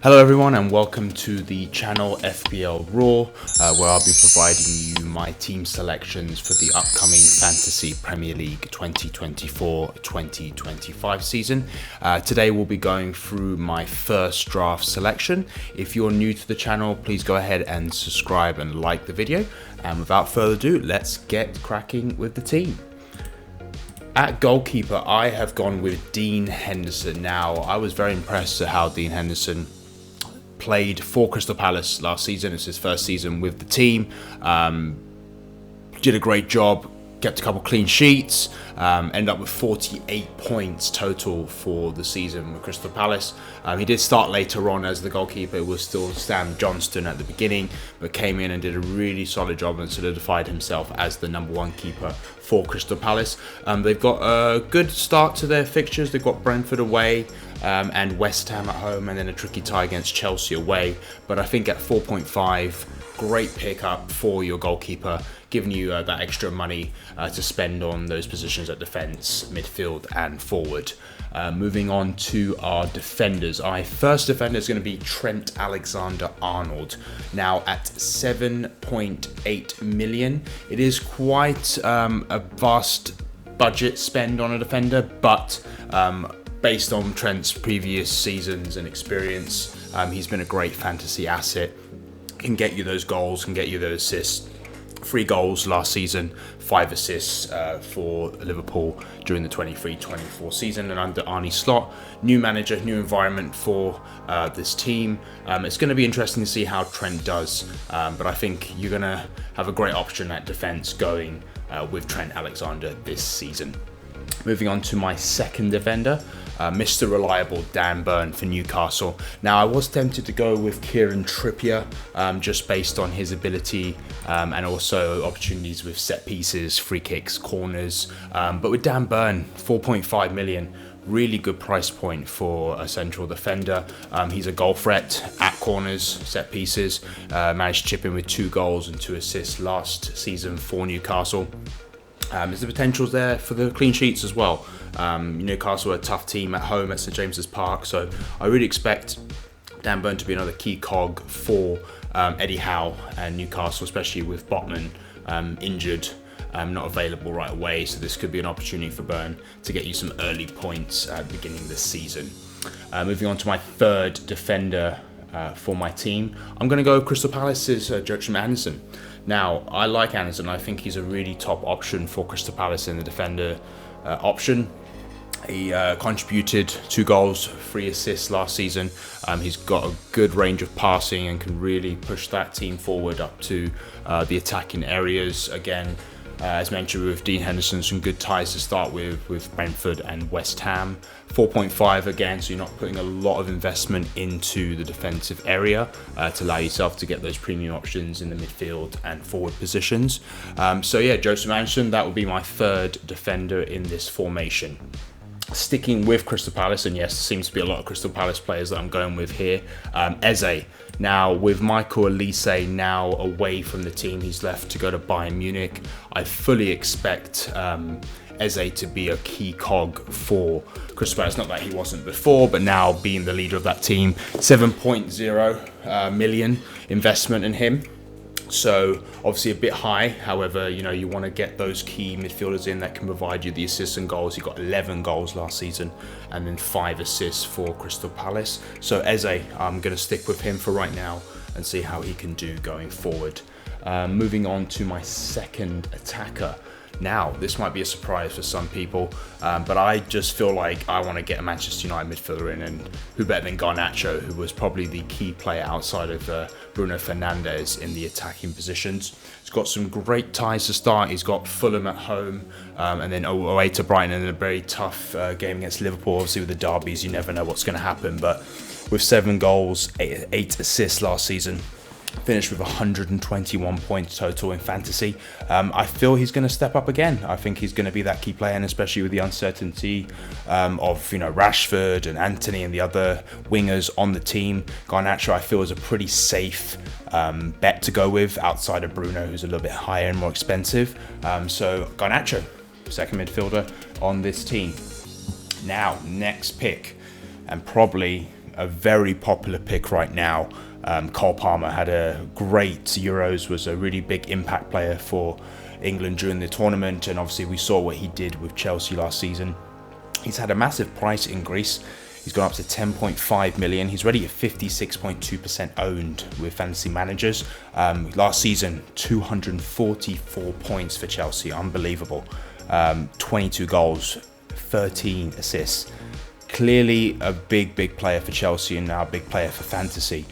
Hello everyone and welcome to the channel FPL Raw, where I'll be providing you my team selections for the upcoming Fantasy Premier League 2024-2025 season. Today we'll be going through my first draft selection. If you're new to the channel, please go ahead and subscribe and like the video. And without further ado, let's get cracking with the team. At goalkeeper, I have gone with Dean Henderson. Now, I was very impressed at how Dean Henderson played for Crystal Palace last season. It's his first season with the team. Did a great job, kept a couple clean sheets, ended up with 48 points total for the season with Crystal Palace. He did start later on as the goalkeeper. It was still Sam Johnston at the beginning, but came in and did a really solid job and solidified himself as the #1 keeper for Crystal Palace. They've got a good start to their fixtures. They've got Brentford away and West Ham at home, and then a tricky tie against Chelsea away. But I think at 4.5, great pickup for your goalkeeper, giving you that extra money to spend on those positions at defence, midfield and forward. Moving on to our defenders. Our first defender is going to be Trent Alexander-Arnold. Now at 7.8 million, it is quite a vast budget spend on a defender, but based on Trent's previous seasons and experience, he's been a great fantasy asset. Can get you those goals, can get you those assists. 3 goals last season, 5 assists for Liverpool during the 23-24 season, and under Arne Slot. New manager, new environment for this team. It's going to be interesting to see how Trent does, but I think you're going to have a great option at defence going with Trent Alexander this season. Moving on to my second defender, Mr. Reliable Dan Burn for Newcastle. Now, I was tempted to go with Kieran Trippier just based on his ability and also opportunities with set pieces, free kicks, corners. But with Dan Burn, 4.5 million, really good price point for a central defender. He's a goal threat at corners, set pieces. Managed to chip in with 2 goals and 2 assists last season for Newcastle. Is the potential there for the clean sheets as well? Newcastle are a tough team at home at St James's Park, so I really expect Dan Burn to be another key cog for Eddie Howe and Newcastle, especially with Botman injured, not available right away. So this could be an opportunity for Burn to get you some early points at the beginning of this season. Moving on to my third defender for my team, I'm going to go with Crystal Palace's Joachim Andersen. Now, I like Andersen. I think he's a really top option for Crystal Palace in the defender option. He contributed 2 goals, 3 assists last season. He's got a good range of passing and can really push that team forward up to the attacking areas. Again, as mentioned with Dean Henderson, some good ties to start with Brentford and West Ham. 4.5 again, so you're not putting a lot of investment into the defensive area to allow yourself to get those premium options in the midfield and forward positions. So yeah, Joachim Andersen, that would be my third defender in this formation. Sticking with Crystal Palace, and yes, there seems to be a lot of Crystal Palace players that I'm going with here. Eze. Now, with Michael Olise now away from the team, he's left to go to Bayern Munich. I fully expect Eze to be a key cog for Crystal Palace. Not that he wasn't before, but now being the leader of that team. 7.0 million investment in him. So obviously a bit high. However, you want to get those key midfielders in that can provide you the assists and goals. He got 11 goals last season and then 5 assists for Crystal Palace. So Eze, I'm going to stick with him for right now and see how he can do going forward. Moving on to my second attacker. Now, this might be a surprise for some people, but I just feel like I want to get a Manchester United midfielder in, and who better than Garnacho, who was probably the key player outside of Bruno Fernandes in the attacking positions. He's got some great ties to start. He's got Fulham at home, and then away to Brighton, and then a very tough game against Liverpool. Obviously, with the derbies, you never know what's going to happen, but with 7 goals, 8 assists last season, finished with 121 points total in fantasy. I feel he's going to step up again. I think he's going to be that key player, and especially with the uncertainty of Rashford and Antony and the other wingers on the team, Garnacho I feel is a pretty safe bet to go with outside of Bruno, who's a little bit higher and more expensive. So Garnacho, second midfielder on this team. Now, next pick, and probably a very popular pick right now. Cole Palmer had a great Euros, was a really big impact player for England during the tournament, and obviously we saw what he did with Chelsea last season. He's had a massive price increase. He's gone up to 10.5 million. He's already at 56.2% owned with fantasy managers. Last season, 244 points for Chelsea. Unbelievable. 22 goals, 13 assists. Clearly a big player for Chelsea and now a big player for fantasy.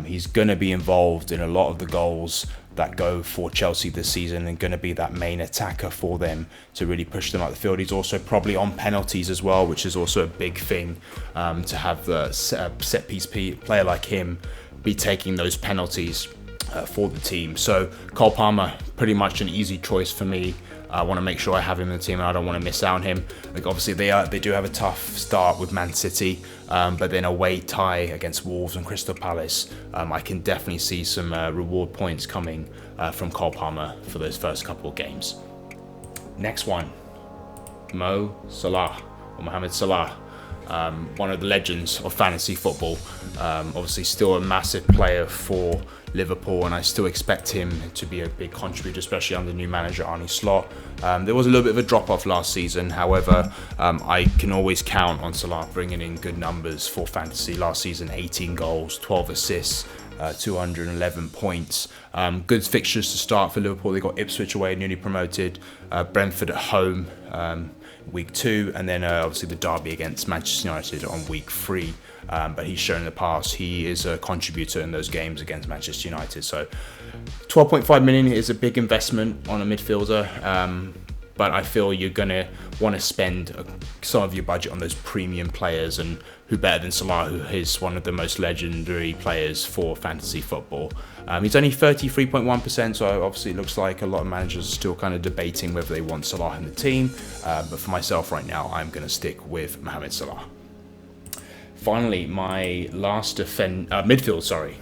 He's going to be involved in a lot of the goals that go for Chelsea this season and going to be that main attacker for them to really push them up the field. He's also probably on penalties as well, which is also a big thing, to have the set piece player like him be taking those penalties for the team. So Cole Palmer, pretty much an easy choice for me. I want to make sure I have him in the team and I don't want to miss out on him. Like, obviously they do have a tough start with Man City, but then away tie against Wolves and Crystal Palace. I can definitely see some reward points coming from Cole Palmer for those first couple of games. Next one, Mohamed Salah. One of the legends of fantasy football. Obviously still a massive player for Liverpool, and I still expect him to be a big contributor, especially under new manager Arne Slot. There was a little bit of a drop-off last season. However, I can always count on Salah bringing in good numbers for fantasy. Last season, 18 goals, 12 assists, 211 points. Good fixtures to start for Liverpool. They got Ipswich away, newly promoted, Brentford at home, week 2, and then obviously the derby against Manchester United on week 3. But he's shown in the past he is a contributor in those games against Manchester United. So 12.5 million is a big investment on a midfielder. But I feel you're going to want to spend some of your budget on those premium players, and who better than Salah, who is one of the most legendary players for fantasy football. He's only 33.1%, so obviously it looks like a lot of managers are still kind of debating whether they want Salah in the team. But for myself right now, I'm going to stick with Mohamed Salah. Finally, my last midfield,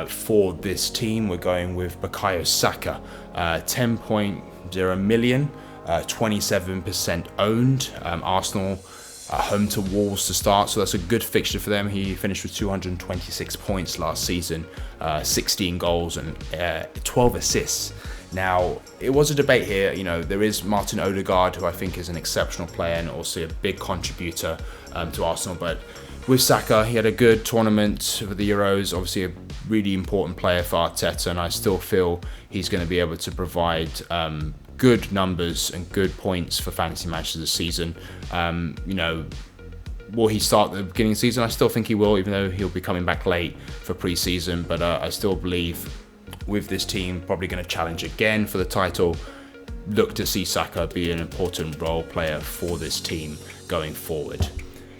for this team, we're going with Bukayo Saka, 10.0 million. 27% owned. Arsenal home to Wolves to start, so that's a good fixture for them. He finished with 226 points last season, 16 goals and 12 assists. Now, it was a debate here. You know, there is Martin Odegaard, who I think is an exceptional player and also a big contributor to Arsenal. But with Saka, he had a good tournament for the Euros, obviously a really important player for Arteta, and I still feel he's going to be able to provide good numbers and good points for fantasy matches this season. Will he start at the beginning of the season? I still think he will, even though he'll be coming back late for pre-season. But I still believe with this team, probably going to challenge again for the title. Look to see Saka be an important role player for this team going forward.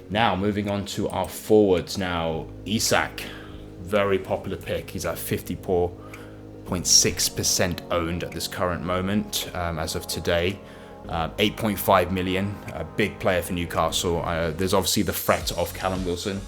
Now, moving on to our forwards. Now, Isak, very popular pick. He's at 54.6% owned at this current moment as of today. 8.5 million, a big player for Newcastle. There's obviously the threat of Callum Wilson,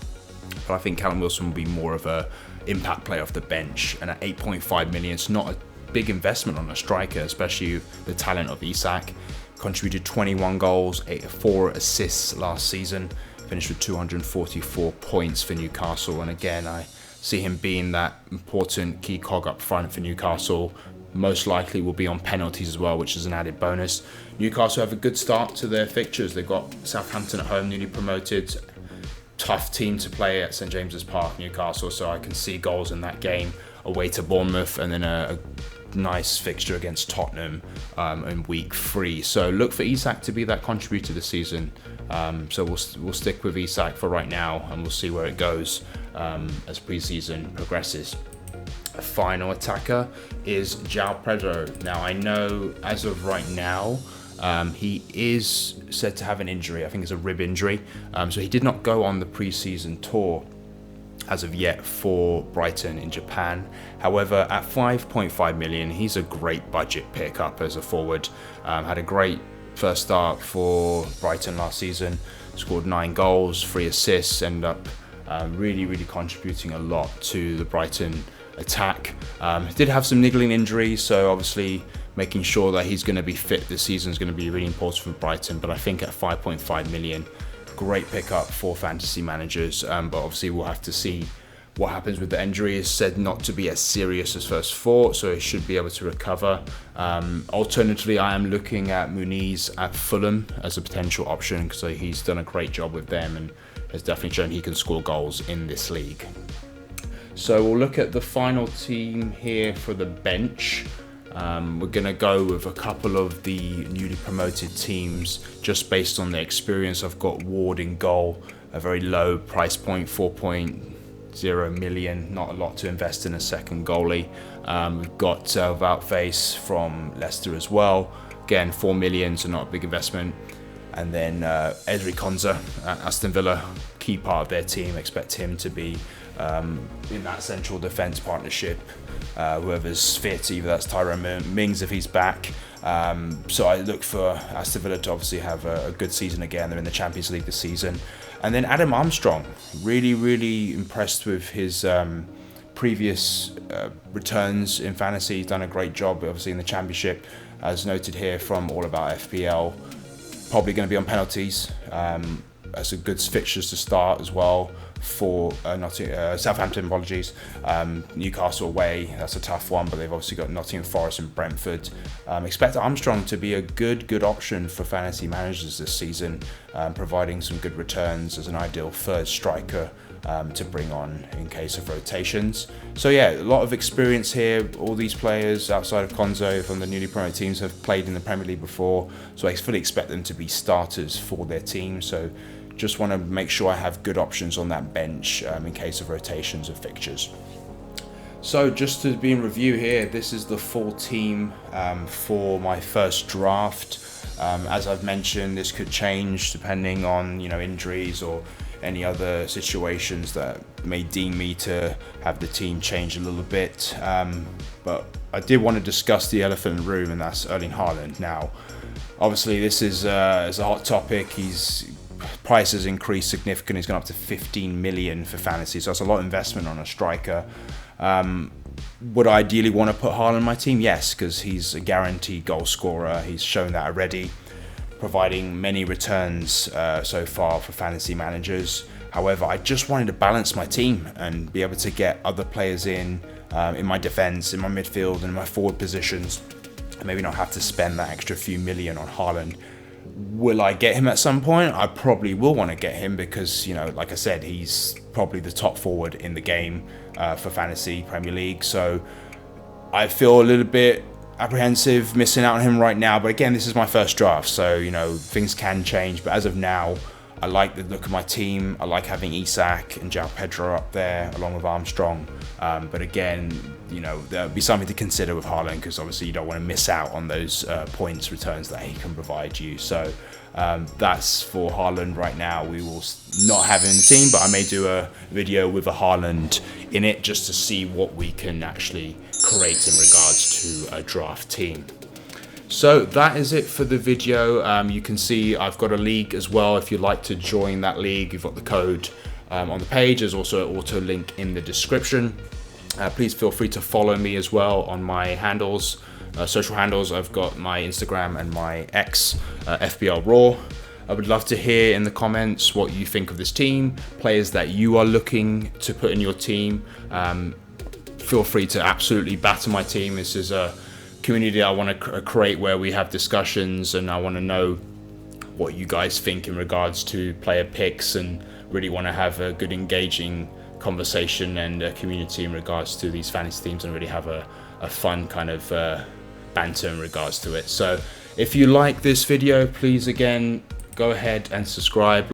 but I think Callum Wilson will be more of a impact player off the bench. And at 8.5 million, it's not a big investment on a striker, especially the talent of Isak. Contributed 21 goals, 4 assists last season, finished with 244 points for Newcastle. And again, I see him being that important key cog up front for Newcastle. Most likely will be on penalties as well, which is an added bonus. Newcastle have a good start to their fixtures. They've got Southampton at home, newly promoted. Tough team to play at St James's Park, Newcastle, so I can see goals in that game. Away to Bournemouth, and then a nice fixture against Tottenham in week 3. So look for Isak to be that contributor this season. So we'll stick with Isak for right now, and we'll see where it goes as pre-season progresses. A final attacker is João Pedro. Now, I know as of right now, he is said to have an injury. I think it's a rib injury. So he did not go on the pre-season tour as of yet for Brighton in Japan. However, at 5.5 million, he's a great budget pickup as a forward. Had a great first start for Brighton last season. Scored 9 goals, 3 assists, ended up really contributing a lot to the Brighton attack. Did have some niggling injuries, so obviously making sure that he's going to be fit this season is going to be really important for Brighton. But I think at 5.5 million, great pickup for fantasy managers, but obviously we'll have to see what happens with the injury. Is said not to be as serious as first thought, so he should be able to recover. Alternatively, I am looking at Muniz at Fulham as a potential option, because he's done a great job with them and has definitely shown he can score goals in this league. So we'll look at the final team here for the bench. We're going to go with a couple of the newly promoted teams just based on their experience. I've got Ward in goal, a very low price point, 4.0 million, not a lot to invest in a second goalie. We've got Wout Face from Leicester as well, again 4 million, so not a big investment. And then Ezri Konsa at Aston Villa, key part of their team. Expect him to be in that central defence partnership. Whoever's fit, either that's Tyrone Mings if he's back. So I look for Aston Villa to obviously have a good season again. They're in the Champions League this season. And then Adam Armstrong, really impressed with his previous returns in fantasy. He's done a great job, obviously, in the Championship, as noted here from All About FPL. Probably going to be on penalties. That's a good fixtures to start as well for Southampton, apologies. Newcastle away, that's a tough one, but they've obviously got Nottingham Forest and Brentford. Expect Armstrong to be a good option for fantasy managers this season, providing some good returns as an ideal third striker to bring on in case of rotations. So yeah, a lot of experience here. All these players outside of Konsa from the newly promoted teams have played in the Premier League before, so I fully expect them to be starters for their team. So just want to make sure I have good options on that bench in case of rotations of fixtures. So just to be in review here, this is the full team for my first draft. As I've mentioned, this could change depending on injuries or any other situations that may deem me to have the team change a little bit. But I did want to discuss the elephant in the room, and that's Erling Haaland. Now, obviously, this is a hot topic. His price has increased significantly. He's gone up to 15 million for fantasy, so that's a lot of investment on a striker. Would I ideally want to put Haaland in my team? Yes, because he's a guaranteed goal scorer. He's shown that already, providing many returns so far for fantasy managers. However, I just wanted to balance my team and be able to get other players in my defence, in my midfield, and in my forward positions, and maybe not have to spend that extra few million on Haaland. Will I get him at some point? I probably will want to get him because, like I said, he's probably the top forward in the game for fantasy Premier League. So I feel a little bit apprehensive missing out on him right now. But again, this is my first draft, so things can change. But as of now, I like the look of my team. I like having Isak and João Pedro up there along with Armstrong. But again, there'll be something to consider with Haaland, because obviously you don't want to miss out on those points returns that he can provide you. So that's for Haaland right now. We will not have him in the team, but I may do a video with a Haaland in it just to see what we can actually create in regards to a draft team. So that is it for the video. You can see I've got a league as well. If you'd like to join that league, you've got the code on the page. There's also an auto link in the description. Please feel free to follow me as well on my handles, social handles. I've got my Instagram and my X, FBL Raw. I would love to hear in the comments what you think of this team, players that you are looking to put in your team. Feel free to absolutely batter my team. This is a community I want to create where we have discussions, and I want to know what you guys think in regards to player picks, and really want to have a good engaging conversation and a community in regards to these fantasy teams, and really have a fun kind of banter in regards to it. So if you like this video, please again go ahead and subscribe.